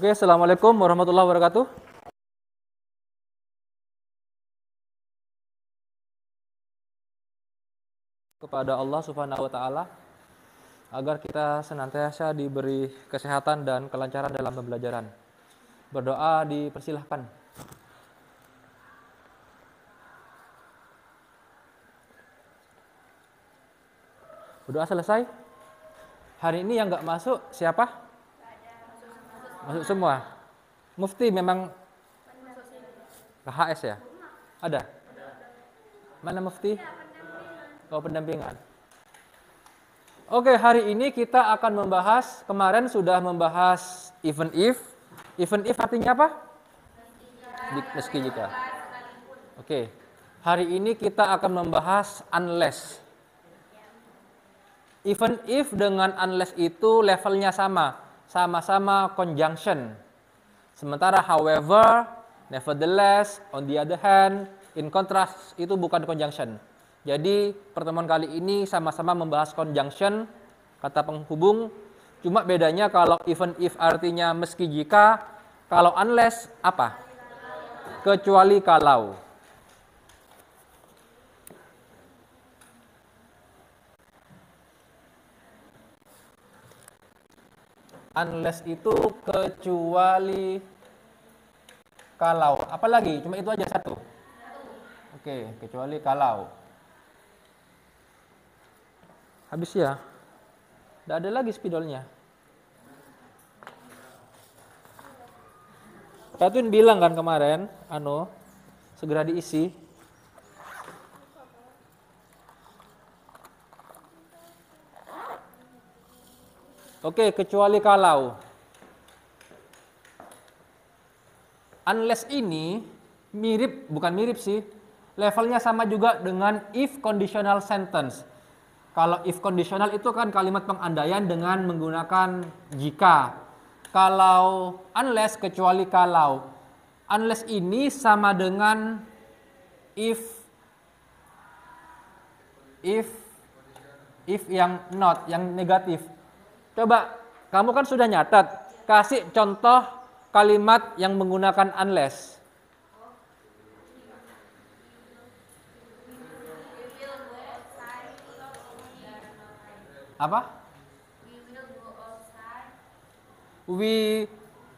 Oke, assalamualaikum warahmatullahi wabarakatuh. Kepada Allah Subhanahu wa taala agar kita senantiasa diberi kesehatan dan kelancaran dalam pembelajaran. Berdoa dipersilahkan. Berdoa selesai. Hari ini yang nggak masuk siapa? Masuk semua. Mufti memang KHS ya? Ada? Mana Mufti? Oh, pendampingan. Oke, hari ini kita akan membahas, kemarin sudah membahas even if. Even if artinya apa? Meski jika. Oke, hari ini kita akan membahas unless. Even if dengan unless itu levelnya sama-sama conjunction. Sementara however, nevertheless, on the other hand, in contrast itu bukan conjunction. Jadi pertemuan kali ini sama-sama membahas conjunction, kata penghubung. Cuma bedanya kalau even if artinya meski jika, kalau unless apa? Kecuali kalau. Unless itu kecuali kalau. Apalagi? Cuma itu aja satu. Oke, kecuali kalau. Habis ya? Tidak ada lagi spidolnya. Katun bilang kan kemarin, segera diisi. Oke, kecuali kalau. Unless ini bukan mirip sih. Levelnya sama juga dengan if conditional sentence. Kalau if conditional itu kan kalimat pengandaian dengan menggunakan jika. Kalau unless kecuali kalau. Unless ini sama dengan if yang not, yang negatif. Coba, kamu kan sudah nyatat. Kasih contoh kalimat yang menggunakan unless. Apa? We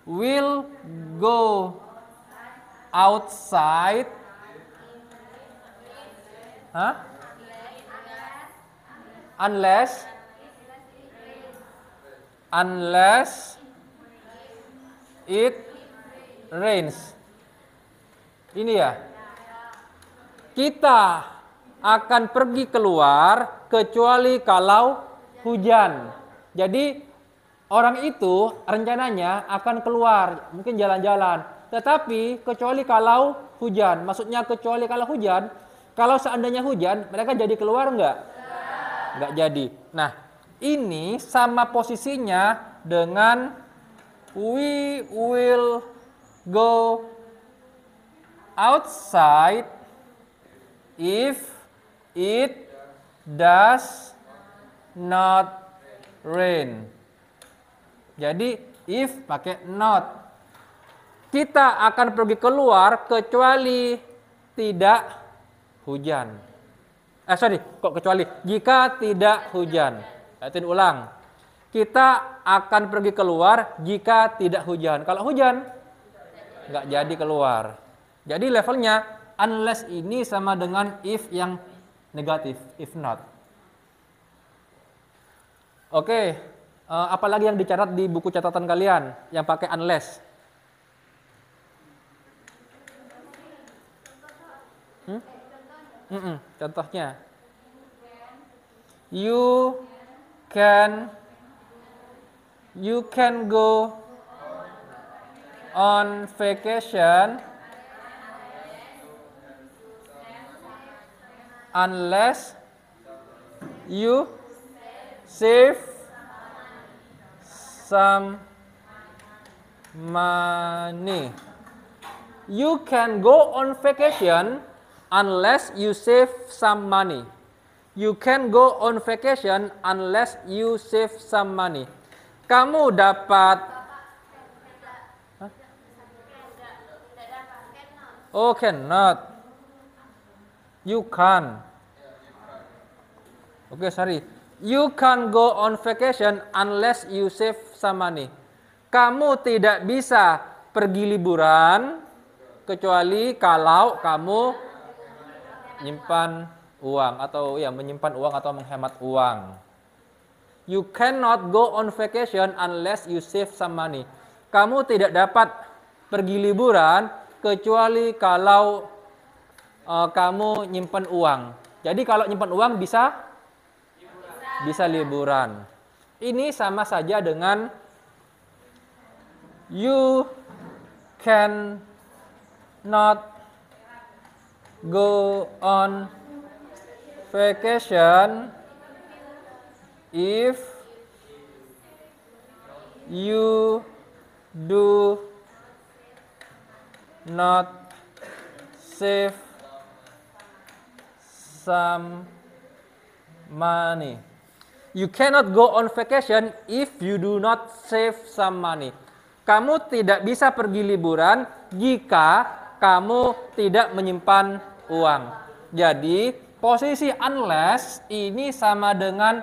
will go outside. Unless it rains. Ini ya. Kita akan pergi keluar kecuali kalau hujan. Jadi orang itu rencananya akan keluar, mungkin jalan-jalan. Tetapi kecuali kalau hujan. Maksudnya kecuali kalau hujan. Kalau seandainya hujan, mereka jadi keluar enggak? Enggak jadi. Nah, ini sama posisinya dengan we will go outside if it does not rain. Jadi if pakai not. Kita akan pergi keluar kecuali tidak hujan. Kecuali jika tidak hujan. Lihatin ulang. Kita akan pergi keluar jika tidak hujan. Kalau hujan, nggak jadi keluar. Jadi levelnya unless ini sama dengan if yang negatif, if not. Oke, apalagi yang dicatat di buku catatan kalian yang pakai unless? Contohnya, you can go on vacation unless you save some money. You can go on vacation unless you save some money. You can go on vacation unless you save some money. Kamu dapat Oh, cannot. You can. Oke, sorry. You can't go on vacation unless you save some money. Kamu tidak bisa pergi liburan kecuali kalau kamu menyimpan uang atau ya menyimpan uang atau menghemat uang. You cannot go on vacation unless you save some money. Kamu tidak dapat pergi liburan kecuali kalau kamu nyimpan uang. Jadi kalau nyimpan uang bisa liburan. Ini sama saja dengan you can not go on vacation if you do not save some money. You cannot go on vacation if you do not save some money. Kamu tidak bisa pergi liburan jika kamu tidak menyimpan uang. Jadi, posisi unless ini sama dengan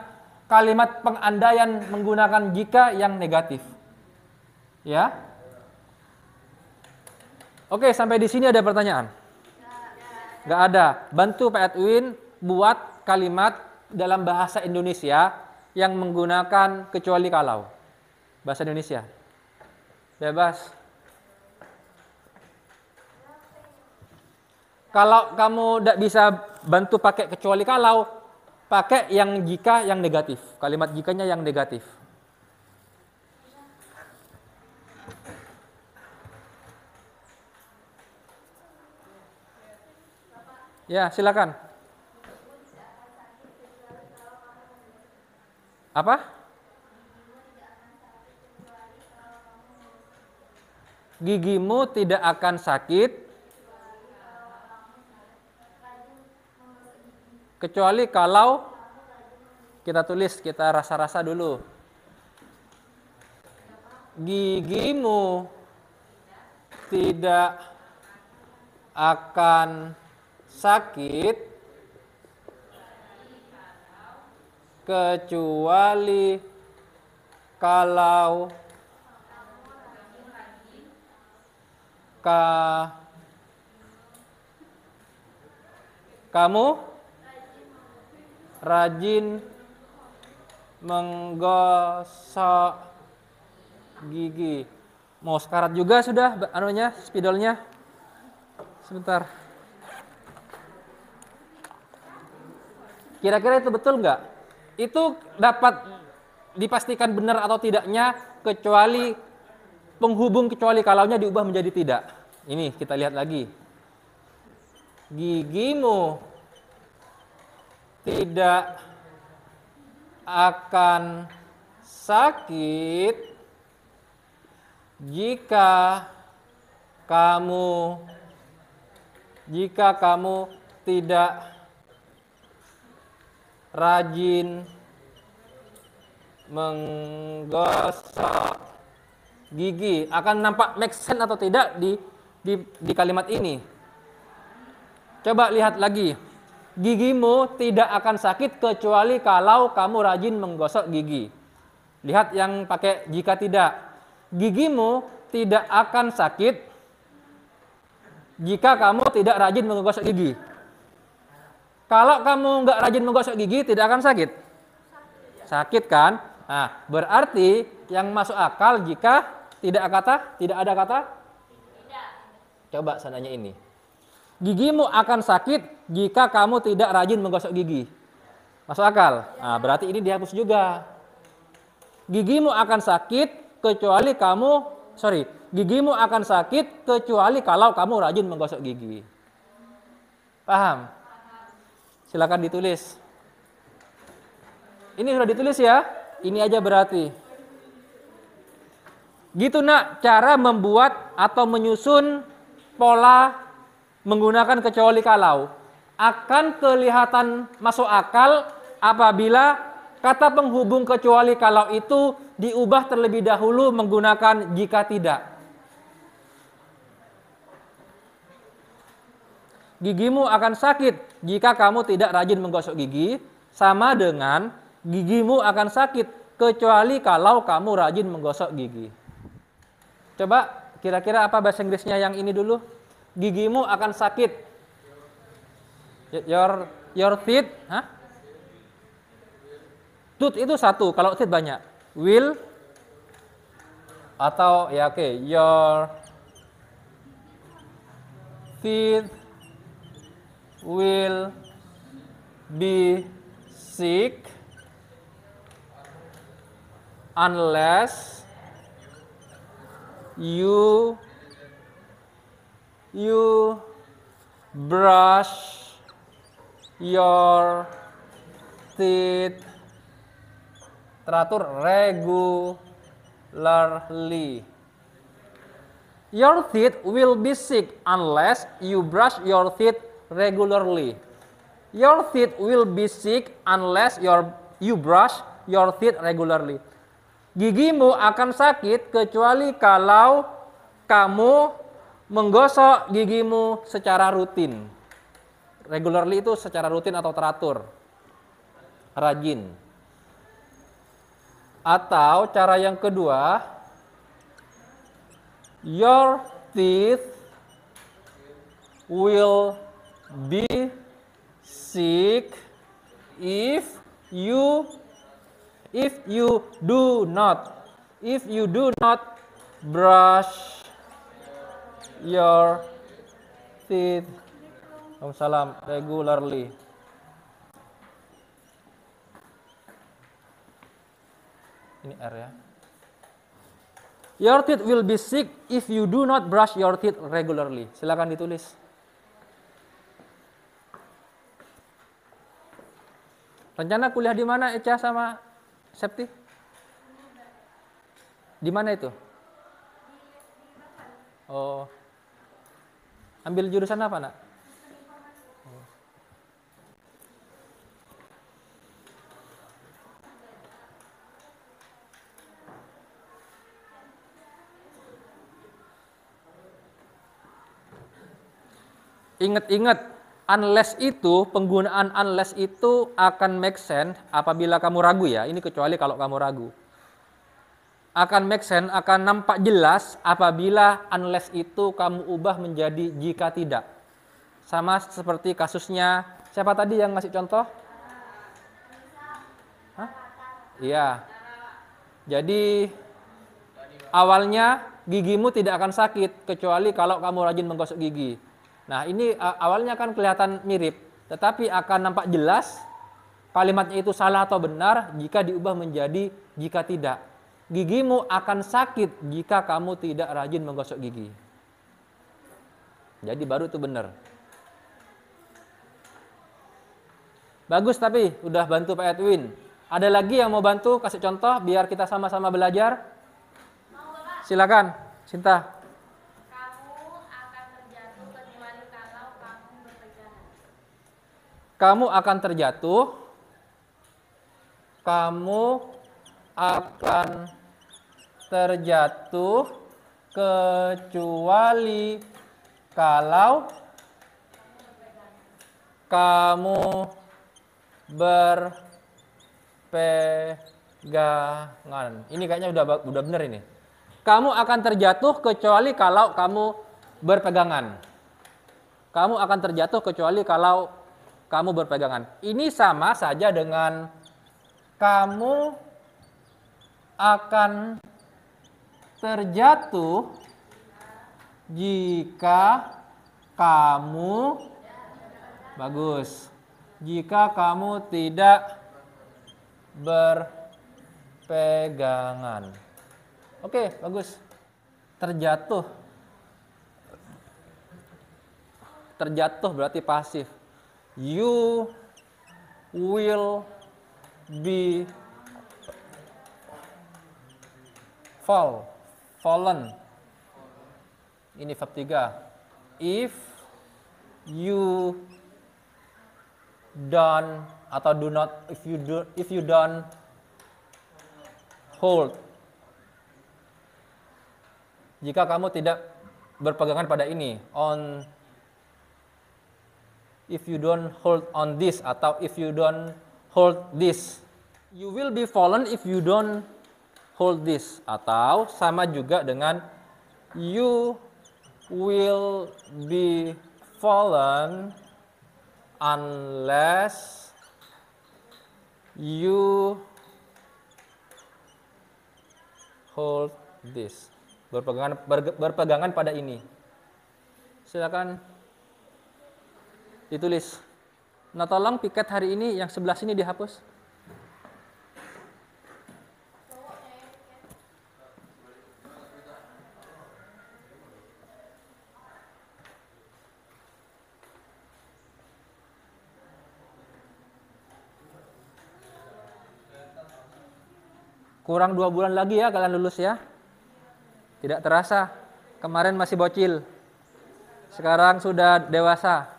kalimat pengandaian menggunakan jika yang negatif. Ya? Oke, sampai di sini ada pertanyaan? Nggak ada. Bantu Pak Edwin buat kalimat dalam bahasa Indonesia yang menggunakan kecuali kalau. Bahasa Indonesia. Bebas. Kalau kamu tidak bisa bantu pakai kecuali kalau, pakai yang jika yang negatif. Kalimat jikanya yang negatif. Ya, silakan. Apa? Gigimu tidak akan sakit kecuali kalau kita tulis, kita rasa-rasa dulu. Gigimu tidak akan sakit kecuali kalau kamu rajin menggosok gigi. Mau sekarat juga sudah anunya, spidolnya. Sebentar. Kira-kira itu betul nggak? Itu dapat dipastikan benar atau tidaknya kecuali penghubung kecuali kalaunya diubah menjadi tidak. Ini kita lihat lagi. Gigimu tidak akan sakit jika kamu tidak rajin menggosok gigi. Akan nampak make sense atau tidak di kalimat ini. Coba lihat lagi. Gigimu tidak akan sakit kecuali kalau kamu rajin menggosok gigi. Lihat yang pakai jika tidak. Gigimu tidak akan sakit jika kamu tidak rajin menggosok gigi. Kalau kamu nggak rajin menggosok gigi, tidak akan sakit? Sakit kan? Nah, berarti yang masuk akal jika tidak ada kata? Tidak. Coba seandainya ini. Gigimu akan sakit jika kamu tidak rajin menggosok gigi. Masuk akal? Nah, berarti ini dihapus juga. Gigimu akan sakit kecuali gigimu akan sakit kecuali kalau kamu rajin menggosok gigi. Paham? Silakan ditulis. Ini sudah ditulis ya? Ini aja berarti. Gitu nak, cara membuat atau menyusun pola menggunakan kecuali kalau. Akan kelihatan masuk akal apabila kata penghubung kecuali kalau itu diubah terlebih dahulu menggunakan jika tidak. Gigimu akan sakit jika kamu tidak rajin menggosok gigi, sama dengan gigimu akan sakit kecuali kalau kamu rajin menggosok gigi. Coba kira-kira apa bahasa Inggrisnya yang ini dulu? Gigimu akan sakit. Your teeth, tooth itu satu, kalau teeth banyak. Will atau ya oke, your teeth will be sick unless you brush your teeth teratur regularly. Your teeth will be sick unless you brush your teeth regularly. Your teeth will be sick unless you brush your teeth regularly. Gigimu akan sakit kecuali kalau kamu menggosok gigimu secara rutin. Regularly itu secara rutin atau teratur, rajin. Atau cara yang kedua, your teeth will be sick if you do not brush your teeth regularly. Ini R ya. Your teeth will be sick if you do not brush your teeth regularly. Silakan ditulis. Rencana kuliah di mana Eca sama Septi? Di mana itu? Oh. Ambil jurusan apa, Nak? Ingat-ingat, unless itu, penggunaan unless itu akan make sense apabila kamu ragu ya. Ini kecuali kalau kamu ragu. Akan make sense, akan nampak jelas apabila unless itu kamu ubah menjadi jika tidak. Sama seperti kasusnya, siapa tadi yang ngasih contoh? Hah? Iya. Jadi, awalnya gigimu tidak akan sakit kecuali kalau kamu rajin menggosok gigi. Nah, ini awalnya kan kelihatan mirip, tetapi akan nampak jelas kalimatnya itu salah atau benar jika diubah menjadi jika tidak. Gigimu akan sakit jika kamu tidak rajin menggosok gigi. Jadi baru itu benar. Bagus, tapi udah bantu Pak Edwin. Ada lagi yang mau bantu kasih contoh biar kita sama-sama belajar? Silakan, Sinta. Kamu akan terjatuh. Kamu akan terjatuh kecuali kalau kamu berpegangan. Ini kayaknya udah benar ini. Kamu akan terjatuh kecuali kalau kamu berpegangan. Kamu akan terjatuh kecuali kalau kamu berpegangan. Ini sama saja dengan kamu akan terjatuh jika kamu jika kamu tidak berpegangan. Oke, bagus. Terjatuh berarti pasif. You will be fallen. Ini verb 3. If you don't atau do not, if you don't hold. Jika kamu tidak berpegangan pada ini, on if you don't hold on this, atau if you don't hold this. You will be fallen if you don't hold this, atau sama juga dengan you will be fallen unless you hold this. Berpegangan pada ini. Silakan ditulis. Nah, tolong piket hari ini yang sebelah sini dihapus. Kurang 2 bulan lagi ya kalian lulus ya. Tidak terasa. Kemarin masih bocil. Sekarang sudah dewasa.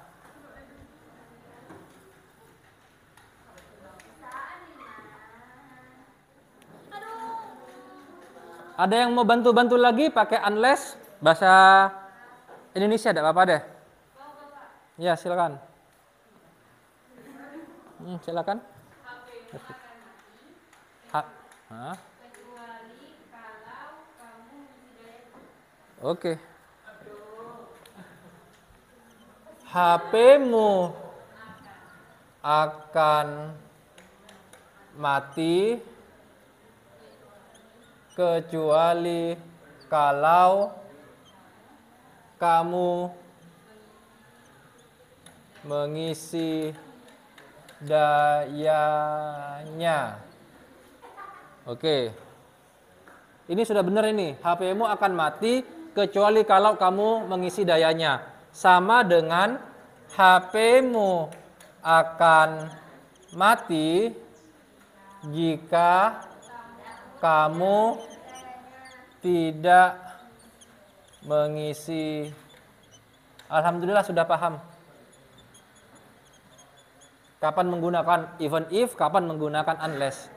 Ada yang mau bantu-bantu lagi pakai unless bahasa Indonesia, tidak apa-apa deh. Ya, silakan. Silakan. Oke. HP-mu akan mati kecuali kalau kamu mengisi dayanya. Oke. Ini sudah benar ini. HP-mu akan mati kecuali kalau kamu mengisi dayanya. Sama dengan HP-mu akan mati jika kamu tidak mengisi. Alhamdulillah sudah paham. Kapan menggunakan even if, kapan menggunakan unless.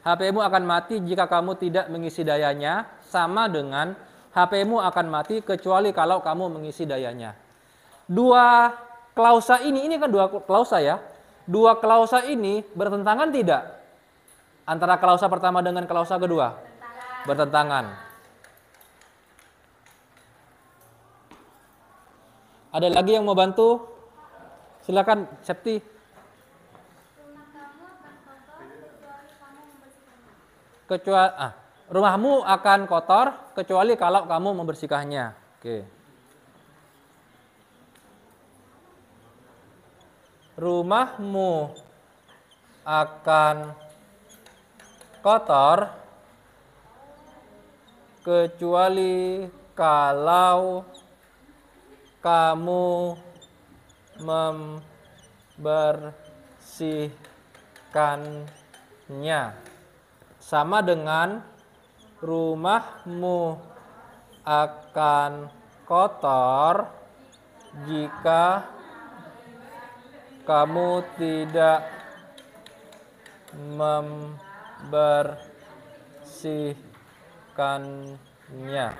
HP-mu akan mati jika kamu tidak mengisi dayanya, sama dengan HP-mu akan mati kecuali kalau kamu mengisi dayanya. Dua klausa ini kan dua klausa ya. Dua klausa ini bertentangan tidak? Antara klausa pertama dengan klausa kedua? Bertentangan. Ada lagi yang mau bantu? Silakan, Septi. Rumahmu akan kotor kecuali kalau kamu membersihkannya. Oke. Rumahmu akan kotor kecuali kalau kamu membersihkannya. Sama dengan rumahmu akan kotor jika kamu tidak membersihkannya.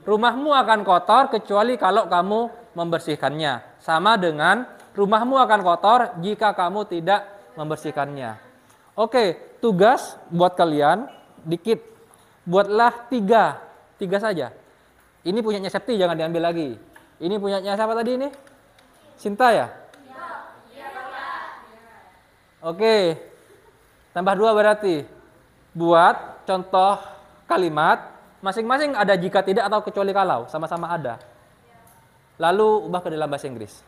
Rumahmu akan kotor kecuali kalau kamu membersihkannya. Sama dengan rumahmu akan kotor jika kamu tidak membersihkannya. Oke, tugas buat kalian dikit. Buatlah 3 saja. Ini punyanya Septi, jangan diambil lagi. Ini punyanya siapa tadi ini? Sinta ya? Oke, tambah 2 berarti. Buat contoh kalimat, masing-masing ada jika tidak atau kecuali kalau, sama-sama ada. Lalu ubah ke dalam bahasa Inggris.